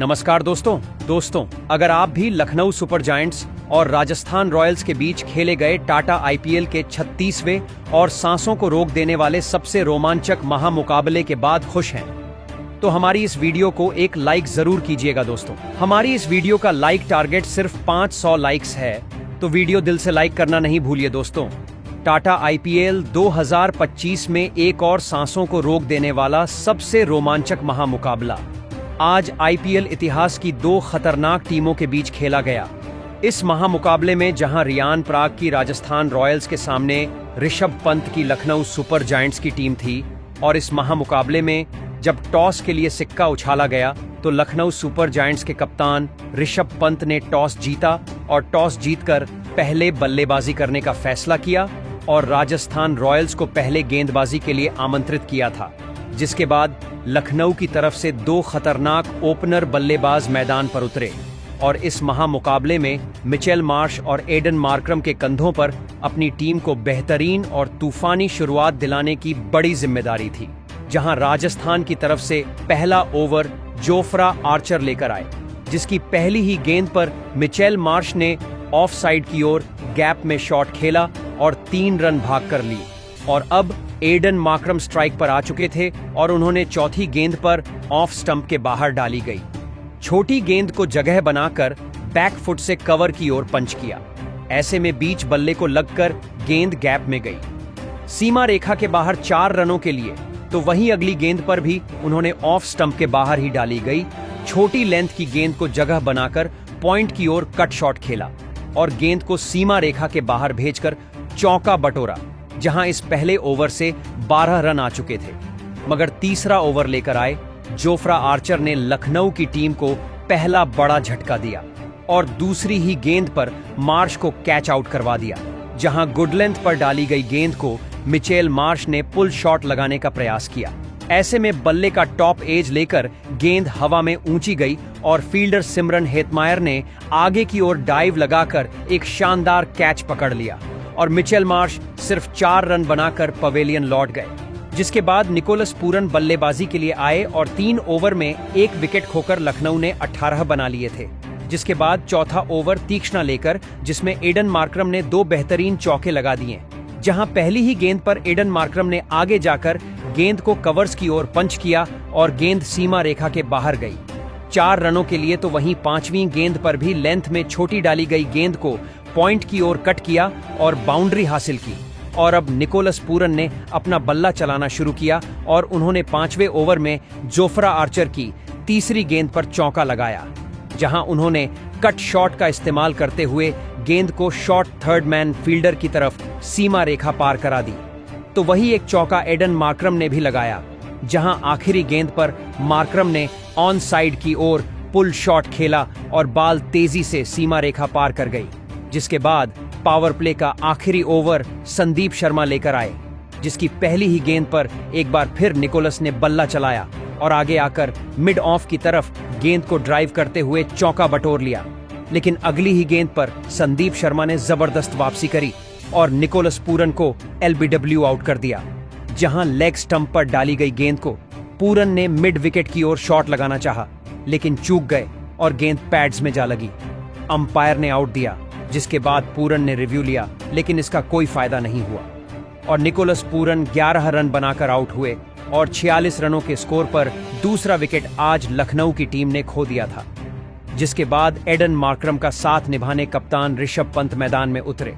नमस्कार दोस्तों, अगर आप भी लखनऊ सुपर जायंट्स और राजस्थान रॉयल्स के बीच खेले गए टाटा आईपीएल के 36वें और सांसों को रोक देने वाले सबसे रोमांचक महामुकाबले के बाद खुश हैं, तो हमारी इस वीडियो को एक लाइक जरूर कीजिएगा दोस्तों। हमारी इस वीडियो का लाइक टारगेट सिर्फ 500 लाइक्स है, तो वीडियो दिल से लाइक करना नहीं भूलिए दोस्तों। टाटा आईपीएल 2025 में एक और सांसों को रोक देने वाला सबसे रोमांचक महामुकाबला आज आईपीएल इतिहास की दो खतरनाक टीमों के बीच खेला गया। इस महामुकाबले में जहां रियान पराग की राजस्थान रॉयल्स के सामने ऋषभ पंत की लखनऊ सुपर जायंट्स की टीम थी, और इस महामुकाबले में जब टॉस के लिए सिक्का उछाला गया तो लखनऊ सुपर जायंट्स के कप्तान ऋषभ पंत ने टॉस जीता और टॉस जीतकर पहले बल्लेबाजी करने का फैसला किया और राजस्थान रॉयल्स को पहले गेंदबाजी के लिए आमंत्रित किया था, जिसके बाद लखनऊ की तरफ से दो खतरनाक ओपनर बल्लेबाज मैदान पर उतरे और इस महामुकाबले में मिचेल मार्श और एडन मार्क्रम के कंधों पर अपनी टीम को बेहतरीन और तूफानी शुरुआत दिलाने की बड़ी जिम्मेदारी थी। जहां राजस्थान की तरफ से पहला ओवर जोफ्रा आर्चर लेकर आए, जिसकी पहली ही गेंद पर मिचेल मार्श ने ऑफ साइड की ओर गैप में शॉट खेला और 3 रन भाग कर लिए, और अब एडन मार्क्रम स्ट्राइक पर आ चुके थे और उन्होंने चौथी गेंद पर ऑफ स्टंप के बाहर डाली गई छोटी गेंद को जगह बनाकर बैक फुट से कवर की ओर पंच किया। ऐसे में बीच बल्ले को लगकर गेंद गैप में गई सीमा रेखा के बाहर 4 रनों के लिए, तो वहीं अगली गेंद पर भी उन्होंने ऑफ स्टंप के बाहर ही डाली गई छोटी लेंथ की गेंद को जगह बनाकर पॉइंट की ओर कट शॉट खेला और गेंद को सीमा रेखा के बाहर भेजकर चौका बटोरा, जहां इस पहले ओवर से 12 रन आ चुके थे। मगर तीसरा ओवर लेकर आए जोफ्रा आर्चर ने लखनऊ की टीम को पहला बड़ा झटका दिया और दूसरी ही गेंद पर मार्श को कैच आउट करवा दिया, जहां गुड लेंथ पर डाली गई गेंद को मिचेल मार्श ने पुल शॉट लगाने का प्रयास किया। ऐसे में बल्ले का टॉप एज लेकर गेंद हवा में ऊंची गई और फील्डर सिमरन हेतमायर ने आगे की ओर डाइव लगाकर एक शानदार कैच पकड़ लिया और मिचेल मार्श सिर्फ 4 रन बनाकर पवेलियन लौट गए। जिसके बाद निकोलस पूरन बल्लेबाजी के लिए आए और 3 ओवर में 1 विकेट खोकर लखनऊ ने 18 बना लिए थे। जिसके बाद चौथा ओवर तीक्ष्णा लेकर, जिसमें एडन मार्क्रम ने 2 बेहतरीन चौके लगा दिए, जहां पहली ही गेंद पर एडन मार्क्रम ने आगे जाकर गेंद को कवर्स की ओर पंच किया और गेंद सीमा रेखा के बाहर गई 4 रनों के लिए, तो वहीं 5वीं गेंद पर भी लेंथ में छोटी डाली गई गेंद को पॉइंट की ओर कट किया और बाउंड्री हासिल की। और अब निकोलस पूरन ने अपना बल्ला चलाना शुरू किया और उन्होंने 5वें ओवर में जोफ्रा आर्चर की तीसरी गेंद पर चौका लगाया, जहां उन्होंने कट शॉट का इस्तेमाल करते हुए गेंद को शॉर्ट थर्ड मैन फील्डर की तरफ सीमा रेखा पार करा दी। तो वही एक चौका एडन मार्क्रम ने भी लगाया, जहां आखिरी गेंद पर मार्क्रम ने ऑन साइड की ओर पुल शॉट खेला और बाल तेजी से सीमा रेखा पार कर गई। जिसके बाद पावर प्ले का आखिरी ओवर संदीप शर्मा लेकर आए, जिसकी पहली ही गेंद पर एक बार फिर निकोलस ने बल्ला चलाया और आगे आकर मिड ऑफ की तरफ गेंद को ड्राइव करते हुए चौका बटोर लिया। लेकिन अगली ही गेंद पर संदीप शर्मा ने जबरदस्त वापसी करी और निकोलस पूरन को एलबीडब्ल्यू आउट कर दिया, जहां लेग स्टंप पर डाली गई गेंद को पूरन ने मिड विकेट की ओर शॉट लगाना चाहा, लेकिन चूक गए और गेंद पैड्स में जा लगी। अंपायर ने आउट दिया, जिसके बाद पूरन ने रिव्यू लिया, लेकिन इसका कोई फायदा नहीं हुआ और निकोलस पूरन 11 रन बनाकर आउट हुए और 46 रनों के स्कोर पर दूसरा विकेट आज लखनऊ की टीम ने खो दिया था। जिसके बाद एडन मार्क्रम का साथ निभाने कप्तान ऋषभ पंत मैदान में उतरे,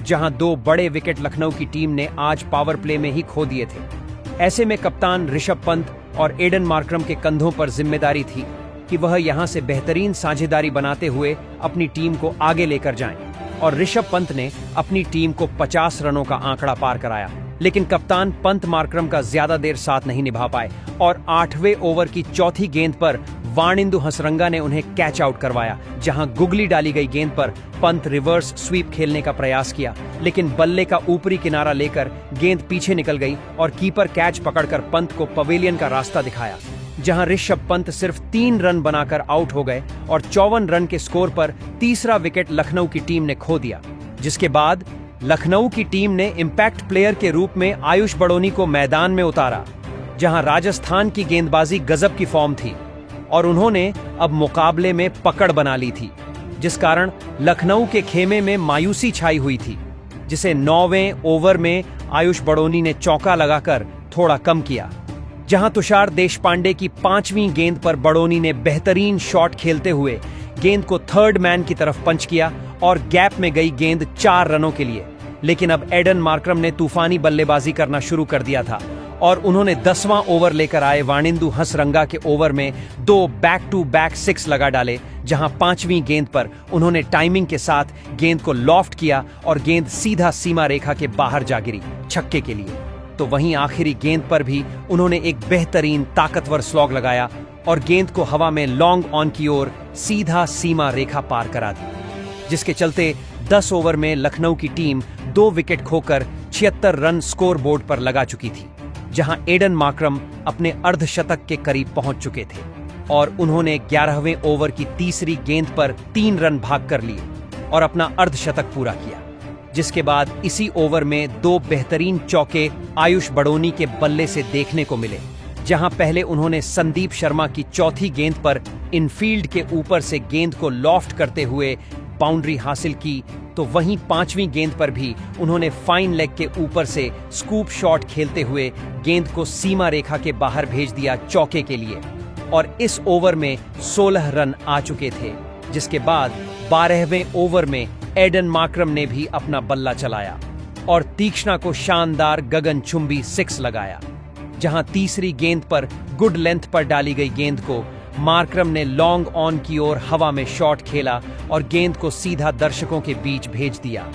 जहां 2 बड़े विकेट लखनऊ की टीम ने आज पावर प्ले में ही खो दिए थे। ऐसे में कप्तान ऋषभ पंत और एडन मार्क्रम के कंधों पर जिम्मेदारी थी कि वह यहां से बेहतरीन साझेदारी बनाते हुए अपनी टीम को आगे लेकर जाएं, और ऋषभ पंत ने अपनी टीम को 50 रनों का आंकड़ा पार कराया। लेकिन कप्तान पंत मार्क्रम का ज्यादा देर साथ नहीं निभा पाए और 8वें ओवर की चौथी गेंद पर वाणिंदु हसरंगा ने उन्हें कैच आउट करवाया, जहां गुगली डाली गई गेंद पर पंत रिवर्स स्वीप खेलने का प्रयास किया, लेकिन बल्ले का ऊपरी किनारा लेकर गेंद पीछे निकल गई और कीपर कैच पकड़कर पंत को पवेलियन का रास्ता दिखाया, जहां ऋषभ पंत सिर्फ 3 रन बनाकर आउट हो गए और 54 रन के स्कोर पर तीसरा विकेट लखनऊ की टीम ने खो दिया। जिसके बाद लखनऊ की टीम ने इंपैक्ट प्लेयर के रूप में आयुष बड़ोनी को मैदान में उतारा, जहां राजस्थान की गेंदबाजी गजब की फॉर्म थी और उन्होंने अब मुकाबले में पकड़ बना ली थी, जिस कारण लखनऊ के खेमे में मायूसी छाई हुई थी, जिसे 9वें ओवर में आयुष बड़ोनी ने चौका लगाकर थोड़ा कम किया। जहां तुषार देशपांडे की 5वीं गेंद पर बड़ोनी ने बेहतरीन शॉट खेलते हुए गेंद को थर्ड मैन की तरफ पंच किया और गैप में गई गेंद 4 रनों के लिए। लेकिन अब एडन मार्क्रम ने तूफानी बल्लेबाजी करना शुरू कर दिया था और उन्होंने 10वां ओवर लेकर आए वाणिंदु हसरंगा के ओवर में 2 बैक टू बैक 6 लगा डाले, जहां 5वीं गेंद पर उन्होंने टाइमिंग के साथ गेंद को लॉफ्ट किया और गेंद सीधा सीमा रेखा के बाहर जा गिरी छक्के के लिए। तो वहीं आखिरी गेंद पर भी उन्होंने एक बेहतरीन ताकतवर स्लॉग लगाया और गेंद को हवा में लॉन्ग ऑन की ओर सीधा सीमा रेखा पार करा दी, जिसके चलते 10 ओवर में लखनऊ की टीम 2 विकेट खोकर 76 रन स्कोर बोर्ड पर लगा चुकी थी, जहां एडन मार्क्रम अपने अर्धशतक के करीब पहुंच चुके थे और उन्होंने 11वें ओवर की तीसरी गेंद पर 3 रन भाग कर लिए और अपना अर्धशतक पूरा किया। जिसके बाद इसी ओवर में 2 बेहतरीन चौके आयुष बड़ोनी के बल्ले से देखने को मिले, जहां पहले उन्होंने संदीप शर्मा की चौथी गेंद पर इनफील्ड के ऊपर से गेंद को लॉफ्ट करते हुए बाउंड्री हासिल की, तो वहीं 5वीं गेंद पर भी उन्होंने फाइन लेग के ऊपर से स्कूप शॉट खेलते हुए गेंद को सीमा रेखा के बाहर भेज दिया चौके के लिए और इस ओवर में 16 रन आ चुके थे। जिसके बाद 12वें ओवर में एडन मार्क्रम ने भी अपना बल्ला चलाया और तीक्ष्णा को शानदार गगनचुंबी 6 लगाया, जहां तीसरी गेंद पर गुड लेंथ पर डाली गई गेंद को मार्क्रम ने लॉन्ग ऑन की ओर हवा में शॉट खेला और गेंद को सीधा दर्शकों के बीच भेज दिया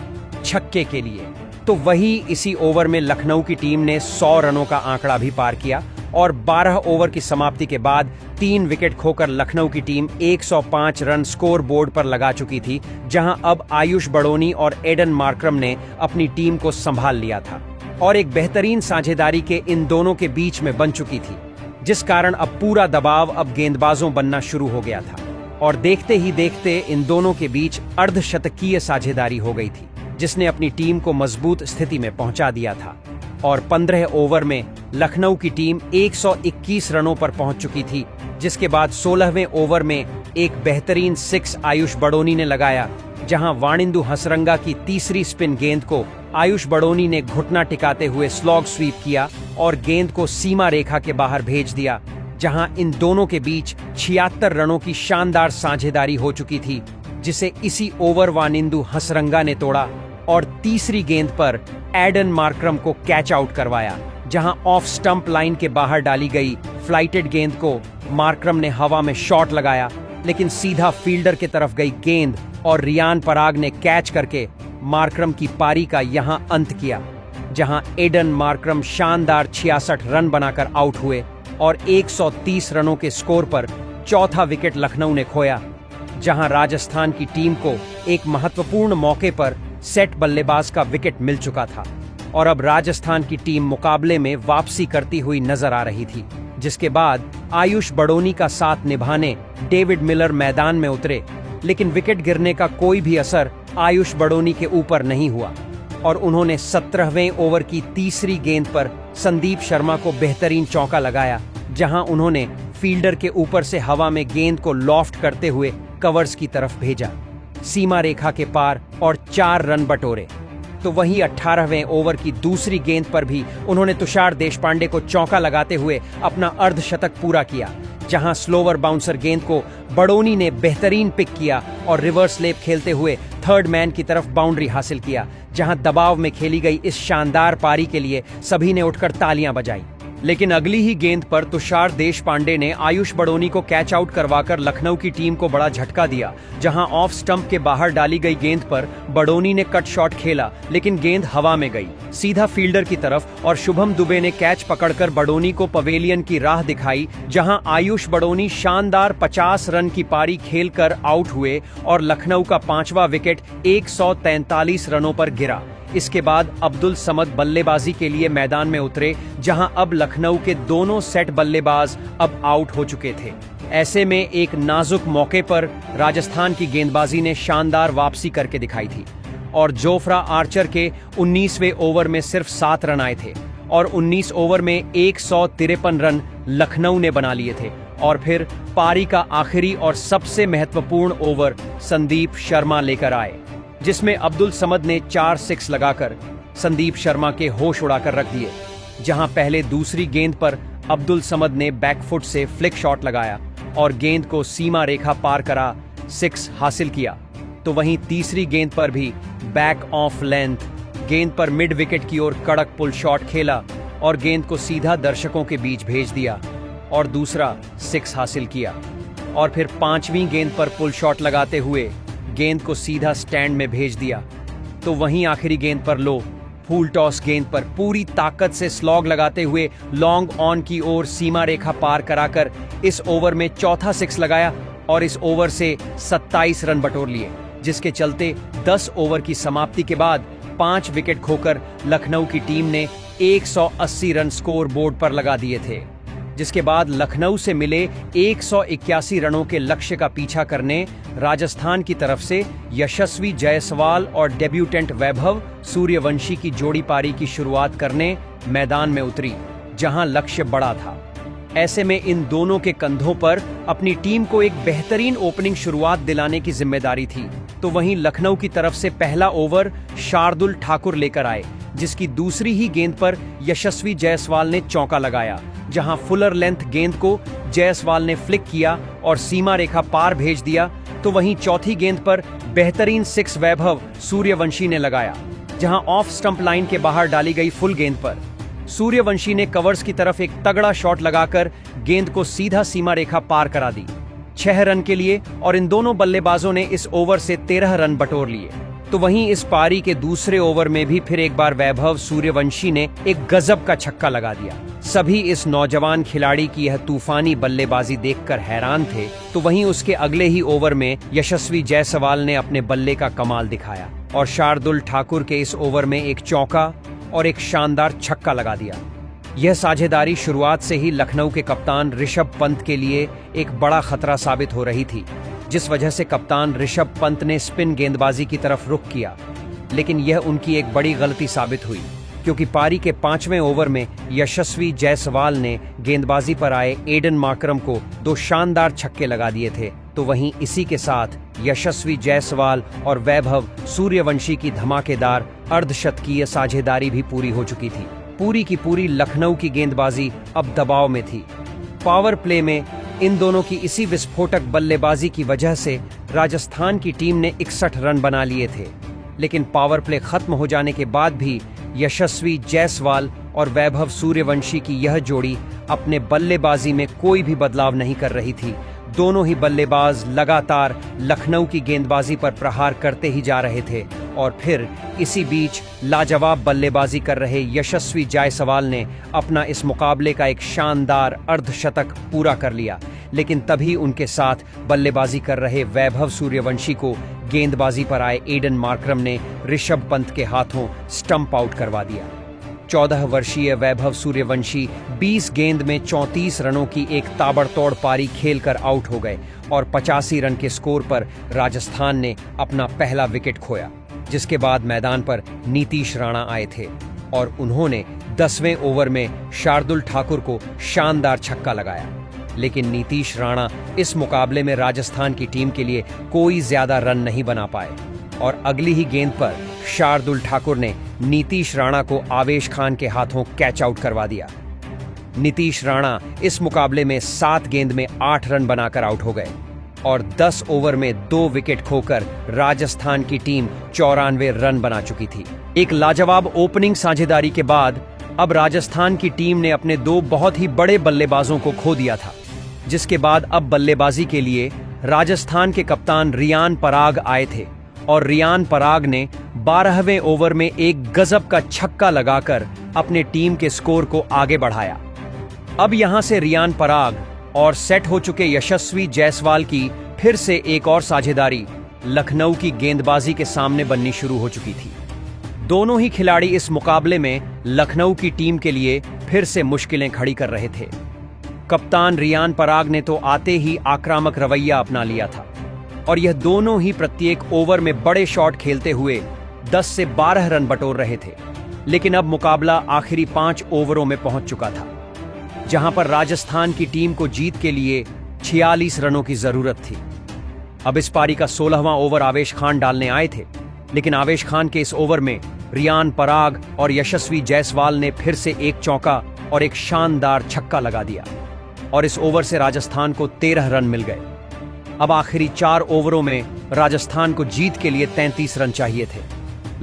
छक्के के लिए। तो वही इसी ओवर में लखनऊ की टीम ने 100 रनों का आंकड़ा भी पार किया और 12 ओवर की समाप्ति के बाद 3 विकेट खोकर लखनऊ की टीम 105 रन स्कोर बोर्ड पर लगा चुकी थी, जहां अब आयुष बड़ोनी और एडन मार्क्रम ने अपनी टीम को संभाल लिया था और एक बेहतरीन साझेदारी के इन दोनों के बीच में बन चुकी थी, जिस कारण अब पूरा दबाव अब गेंदबाजों बनना शुरू हो गया था और देखते ही देखते इन दोनों के बीच अर्धशतकीय साझेदारी हो गई थी, जिसने अपनी टीम को मजबूत स्थिति में पहुंचा दिया था। और 15 ओवर में लखनऊ की टीम 121 रनों पर पहुंच चुकी थी, जिसके बाद 16वें ओवर में एक बेहतरीन 6 आयुष बड़ोनी ने लगाया, जहां वाणिंदु हसरंगा की तीसरी स्पिन गेंद को आयुष बड़ोनी ने घुटना टिकाते हुए स्लॉग स्वीप किया और गेंद को सीमा रेखा के बाहर भेज दिया, जहां इन दोनों के बीच 76 रनों की शानदार साझेदारी हो चुकी थी, जिसे इसी ओवर वाणिंदु हसरंगा ने तोड़ा और तीसरी गेंद पर एडन मार्क्रम को कैच आउट करवाया, जहां ऑफ स्टंप लाइन के बाहर डाली गई फ्लाइटेड गेंद को मार्क्रम ने हवा में शॉट लगाया, लेकिन सीधा फील्डर की तरफ गई गेंद और रियान पराग ने कैच करके मार्क्रम की पारी का यहां अंत किया, जहां एडन मार्क्रम शानदार 66 रन बनाकर आउट हुए और 130 रनों के स्कोर पर चौथा विकेट लखनऊ ने खोया, जहां राजस्थान की टीम को एक महत्वपूर्ण मौके पर सेट बल्लेबाज का विकेट मिल चुका था और अब राजस्थान की टीम मुकाबले में वापसी करती हुई नजर आ रही थी। जिसके बाद आयुष बड़ोनी का साथ निभाने डेविड मिलर मैदान में उतरे, लेकिन विकेट गिरने का कोई भी असर आयुष बड़ोनी के ऊपर नहीं हुआ और उन्होंने 17वें ओवर की तीसरी गेंद पर संदीप शर्मा को बेहतरीन चौका लगाया, जहां उन्होंने फील्डर के ऊपर से हवा में गेंद को लॉफ्ट करते हुए कवर्स की तरफ भेजा, सीमा रेखा के पार और 4 रन बटोरे। तो वहीं 18वें ओवर की दूसरी गेंद पर भी उन्होंने तुषार देशपांडे को चौका लगाते हुए अपना अर्धशतक पूरा किया, जहां स्लोवर बाउंसर गेंद को बड़ोनी ने बेहतरीन पिक किया और रिवर्स लेप खेलते हुए थर्ड मैन की तरफ बाउंड्री हासिल किया, जहां दबाव में खेली गई इस शानदार पारी के लिए सभी ने उठकर तालियां बजाई। लेकिन अगली ही गेंद पर तुषार देशपांडे ने आयुष बड़ोनी को कैच आउट करवाकर लखनऊ की टीम को बड़ा झटका दिया, जहां ऑफ स्टंप के बाहर डाली गई गेंद पर बड़ोनी ने कट शॉट खेला, लेकिन गेंद हवा में गई सीधा फील्डर की तरफ और शुभम दुबे ने कैच पकड़कर बड़ोनी को पवेलियन की राह दिखाई, जहां आयुष बड़ोनी शानदार 50 रन की पारी खेलकर आउट हुए और लखनऊ का 5वां विकेट 143 रनों पर गिरा। इसके बाद अब्दुल समद बल्लेबाजी के लिए मैदान में उतरे, जहां अब लखनऊ के दोनों सेट बल्लेबाज अब आउट हो चुके थे। ऐसे में एक नाजुक मौके पर राजस्थान की गेंदबाजी ने शानदार वापसी करके दिखाई थी और जोफ्रा आर्चर के 19वें ओवर में सिर्फ 7 रन आए थे और 19 ओवर में 153 रन लखनऊ ने बना लिए थे और फिर पारी का आखिरी और सबसे महत्वपूर्ण ओवर संदीप शर्मा लेकर आए, जिसमें अब्दुल समद ने 4 6 लगाकर संदीप शर्मा के होश उड़ाकर रख दिए। जहां पहले दूसरी गेंद पर अब्दुल समद ने बैकफुट से फ्लिक शॉट लगाया और गेंद को सीमा रेखा पार करा 6 हासिल किया, तो वहीं तीसरी गेंद पर भी बैक ऑफ लेंथ गेंद पर मिड विकेट की ओर कड़क पुल शॉट खेला और गेंद को सीधा दर्शकों के बीच भेज दिया और दूसरा 6 हासिल किया। और फिर 5वीं गेंद पर पुल शॉट लगाते हुए गेंद को सीधा स्टैंड में भेज दिया, तो वहीं आखिरी गेंद पर लो फूल टॉस गेंद पर पूरी ताकत से स्लॉग लगाते हुए लॉन्ग ऑन की ओर सीमा रेखा पार कराकर इस ओवर में चौथा 6 लगाया और इस ओवर से 27 रन बटोर लिए, जिसके चलते 10 ओवर की समाप्ति के बाद 5 विकेट खोकर लखनऊ की टीम ने 180 रन स्कोर बोर्ड पर लगा दिए थे। जिसके बाद लखनऊ से मिले 181 रनों के लक्ष्य का पीछा करने राजस्थान की तरफ से यशस्वी जायसवाल और डेब्यूटेंट वैभव सूर्यवंशी की जोड़ी पारी की शुरुआत करने मैदान में उतरी, जहां लक्ष्य बड़ा था। ऐसे में इन दोनों के कंधों पर अपनी टीम को एक बेहतरीन ओपनिंग शुरुआत दिलाने की जिम्मेदारी थी। तो वहीं लखनऊ की तरफ से पहला ओवर शार्दुल ठाकुर लेकर आए, जिसकी दूसरी ही गेंद पर यशस्वी जायसवाल ने चौका लगाया, जहां फुलर लेंथ गेंद को जायसवाल ने फ्लिक किया और सीमा रेखा पार भेज दिया। तो वहीं चौथी गेंद पर बेहतरीन 6 वैभव सूर्यवंशी ने लगाया, जहां ऑफ स्टंप लाइन के बाहर डाली गई फुल गेंद पर सूर्यवंशी ने कवर्स की तरफ एक तगड़ा शॉट लगाकर गेंद को सीधा सीमा रेखा पार करा दी 6 रन के लिए, और इन दोनों बल्लेबाजों ने इस ओवर से 13 रन बटोर लिए। तो वहीं इस पारी के दूसरे ओवर में भी फिर एक बार वैभव सूर्यवंशी ने एक गजब का छक्का लगा दिया। सभी इस नौजवान खिलाड़ी की यह तूफानी बल्लेबाजी देखकर हैरान थे। तो वहीं उसके अगले ही ओवर में यशस्वी जायसवाल ने अपने बल्ले का कमाल दिखाया और शार्दुल ठाकुर के इस ओवर में एक चौका और एक शानदार छक्का लगा दिया। यह साझेदारी शुरुआत से ही लखनऊ के कप्तान ऋषभ पंत के लिए एक बड़ा खतरा साबित हो रही थी, जिस वजह से कप्तान ऋषभ पंत ने स्पिन गेंदबाजी की तरफ रुख किया। लेकिन यह उनकी एक बड़ी गलती साबित हुई, क्योंकि पारी के 5वें ओवर में यशस्वी जायसवाल ने गेंदबाजी पर आए एडन मार्करम को 2 शानदार छक्के लगा दिए थे। तो वहीं इसी के साथ यशस्वी जायसवाल और वैभव सूर्यवंशी की धमाकेदार अर्धशतकीय साझेदारी भी पूरी हो चुकी थी। पूरी की पूरी लखनऊ की गेंदबाजी अब दबाव में थी। पावर प्ले में इन दोनों की इसी विस्फोटक बल्लेबाजी की वजह से राजस्थान की टीम ने 61 रन बना लिए थे। लेकिन पावर प्ले खत्म हो जाने के बाद भी यशस्वी जायसवाल और वैभव सूर्यवंशी की यह जोड़ी अपने बल्लेबाजी में कोई भी बदलाव नहीं कर रही थी। दोनों ही बल्लेबाज लगातार लखनऊ की गेंदबाजी पर प्रहार करते ही जा रहे थे और फिर इसी बीच लाजवाब बल्लेबाजी कर रहे यशस्वी जायसवाल ने अपना इस मुकाबले का एक शानदार अर्धशतक पूरा कर लिया। लेकिन तभी उनके साथ बल्लेबाजी कर रहे वैभव सूर्यवंशी को गेंदबाजी पर आए एडन मार्करम ने ऋषभ पंत के हाथों स्टंप आउट करवा दिया। 14 वर्षीय वैभव सूर्यवंशी 20 गेंद में 34 रनों की एक ताबड़तोड़ पारी खेलकर आउट हो गए और 85 रन के स्कोर पर राजस्थान ने अपना पहला विकेट खोया। जिसके बाद मैदान पर नीतीश राणा आए थे और उन्होंने 10वें ओवर में शार्दुल ठाकुर को शानदार छक्का लगाया। लेकिन नीतीश राणा इस मुकाबले में राजस्थान की टीम के लिए कोई ज्यादा रन नहीं बना पाए और अगली ही गेंद पर शार्दुल ठाकुर ने नीतीश राणा को आवेश खान के हाथों कैच आउट करवा दिया। नीतीश राणा इस मुकाबले में 7 गेंद में 8 रन बनाकर आउट हो गए और 10 ओवर में 2 विकेट खोकर राजस्थान की टीम 94 रन बना चुकी थी। एक लाजवाब ओपनिंग साझेदारी के बाद अब राजस्थान की टीम ने अपने 2 बहुत ही बड़े बल्लेबाजों को खो दिया था, जिसके बाद अब बल्लेबाजी के लिए राजस्थान के कप्तान रियान पराग आए थे और रियान पराग ने 12वें ओवर में एक गजब का छक्का लगाकर अपने टीम के स्कोर को आगे बढ़ाया। अब यहां से रियान पराग और सेट हो चुके यशस्वी जायसवाल की फिर से एक और साझेदारी लखनऊ की गेंदबाजी के सामने बननी शुरू हो चुकी थी। दोनों ही खिलाड़ी इस मुकाबले में लखनऊ की टीम के लिए फिर से मुश्किलें खड़ी कर रहे थे। कप्तान रियान पराग ने तो आते ही आक्रामक रवैया अपना लिया था और यह दोनों ही प्रत्येक ओवर में बड़े शॉट खेलते हुए 10 से 12 रन बटोर रहे थे। लेकिन अब मुकाबला आखिरी 5 ओवरों में पहुंच चुका था। जहां पर राजस्थान की टीम को जीत के लिए 46 रनों की जरूरत थी। अब इस पारी का 16वां ओवर आवेश खान डालने आए थे, लेकिन आवेश खान के इस ओवर में रियान पराग और यशस्वी जायसवाल ने फिर से एक चौका और एक शानदार छक्का लगा दिया और इस ओवर से राजस्थान को 13 रन मिल गए। अब आखिरी 4 ओवरों में राजस्थान को जीत के लिए 33 रन चाहिए थे।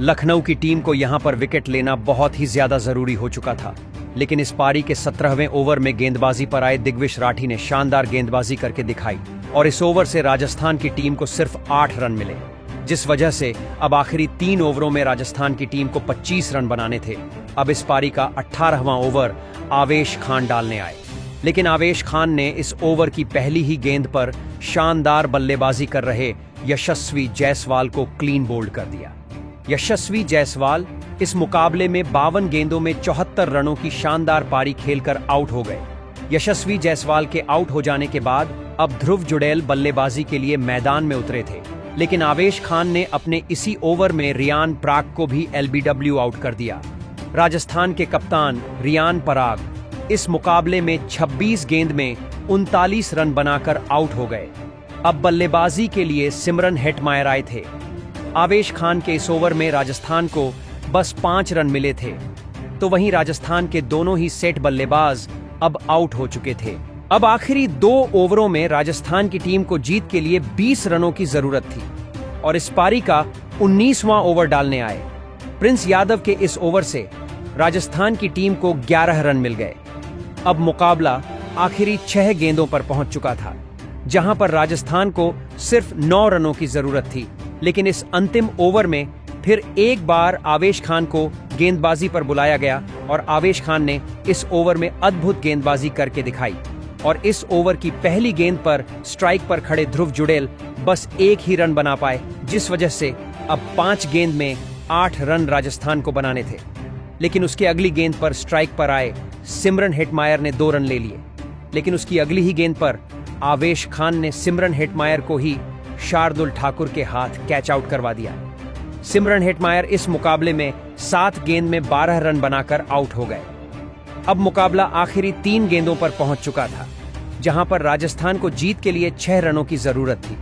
लखनऊ की टीम को यहां पर विकेट लेना बहुत ही ज्यादा जरूरी हो चुका था, लेकिन इस पारी के 17वें ओवर में गेंदबाजी पर आए दिग्विश राठी ने शानदार गेंदबाजी करके दिखाई और इस ओवर से राजस्थान की टीम को सिर्फ 8 रन मिले, जिस वजह से अब आखिरी 3 ओवरों में राजस्थान की टीम को 25 रन बनाने थे। अब इस पारी का 18वां ओवर आवेश खान डालने आए, लेकिन आवेश खान ने इस ओवर की पहली ही गेंद पर शानदार बल्लेबाजी कर रहे यशस्वी जायसवाल को क्लीन बोल्ड कर दिया। यशस्वी जायसवाल इस मुकाबले में 52 गेंदों में 74 रनों की शानदार पारी खेलकर आउट हो गए। यशस्वी जायसवाल के आउट हो जाने के बाद अब ध्रुव जुड़ैल बल्लेबाजी के लिए मैदान में उतरे थे, लेकिन आवेश खान ने अपने इसी ओवर में रियान पराग को भी LBW आउट कर दिया। राजस्थान के कप्तान रियान पराग इस मुकाबले में 26 गेंद में 39 रन बनाकर आउट हो गए। अब बल्लेबाजी के लिए सिमरन हेटमायर आए थे। आवेश खान के इस ओवर में राजस्थान को बस 5 रन मिले थे, तो वहीं राजस्थान के दोनों ही सेट बल्लेबाज अब आउट हो चुके थे। अब आखिरी 2 ओवरों में राजस्थान की टीम को जीत के लिए 20 रनों की जरूरत थी और इस पारी का 19वां ओवर डालने आए। प्रिंस यादव के इस ओवर से राजस्थान की टीम को 11 रन मिल गए। अब मुकाबला आखिरी 6 गेंदों पर पहुंच चुका था, जहां पर राजस्थान को सिर्फ 9 रनों की जरूरत थी, लेकिन इस अंतिम ओवर में फिर एक बार आवेश खान को गेंदबाजी पर बुलाया गया और आवेश खान ने इस ओवर में अद्भुत गेंदबाजी करके दिखाई और इस ओवर की पहली गेंद पर स्ट्राइक पर खड़े ध्रुव जुड़ैल बस 1 ही रन बना पाए, जिस वजह से अब 5 गेंद में 8 रन राजस्थान को बनाने थे। लेकिन उसके अगली गेंद पर स्ट्राइक पर आए सिमरन हेटमायर ने 2 रन ले लिए, लेकिन उसकी अगली ही गेंद पर आवेश खान ने सिमरन हेटमायर को ही शार्दुल ठाकुर के हाथ कैच आउट करवा दिया। सिमरन हेटमायर इस मुकाबले में 7 गेंद में 12 रन बनाकर आउट हो गए। अब मुकाबला आखिरी 3 गेंदों पर पहुंच चुका था, जहां पर राजस्थान को जीत के लिए 6 रनों की जरूरत थी।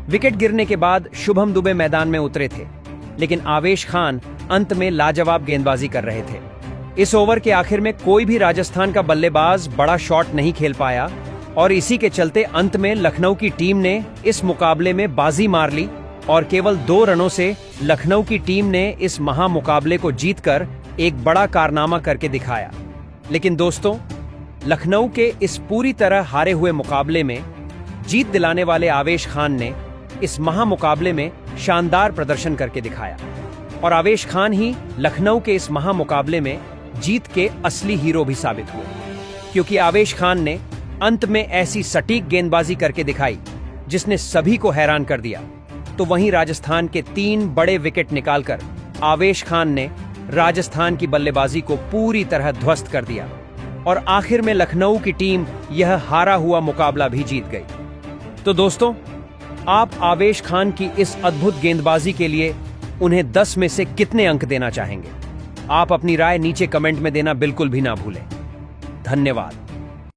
विकेट गिरने के बाद शुभम दुबे मैदान में उतरे थे, लेकिन आवेश खान अंत में लाजवाब गेंदबाजी कर रहे थे। इस ओवर के आखिर में कोई भी राजस्थान का बल्लेबाज बड़ा शॉट नहीं खेल पाया और इसी के चलते अंत में लखनऊ की टीम ने इस मुकाबले में बाजी मार ली और केवल 2 रनों से लखनऊ की टीम ने इस महामुकाबले को जीतकर एक बड़ा कारनामा करके दिखाया। लेकिन दोस्तों, लखनऊ के इस पूरी तरह हारे हुए मुकाबले में जीत दिलाने वाले आवेश खान ने इस महामुकाबले में शानदार प्रदर्शन करके दिखाया और आवेश खान ही लखनऊ के इस महामुकाबले में जीत के असली हीरो भी साबित हुए, क्योंकि आवेश खान ने अंत में ऐसी सटीक गेंदबाजी करके दिखाई जिसने सभी को हैरान कर दिया। तो वहीं राजस्थान के 3 बड़े विकेट निकालकर आवेश खान ने राजस्थान की बल्लेबाजी को पूरी तरह ध्वस्त कर दिया और आखिर में लखनऊ की टीम यह हारा हुआ मुकाबला भी जीत गई। तो दोस्तों, आप आवेश खान की इस अद्भुत गेंदबाजी के लिए उन्हें 10 में से कितने अंक देना चाहेंगे? आप अपनी राय नीचे कमेंट में देना बिल्कुल भी ना भूलें। धन्यवाद।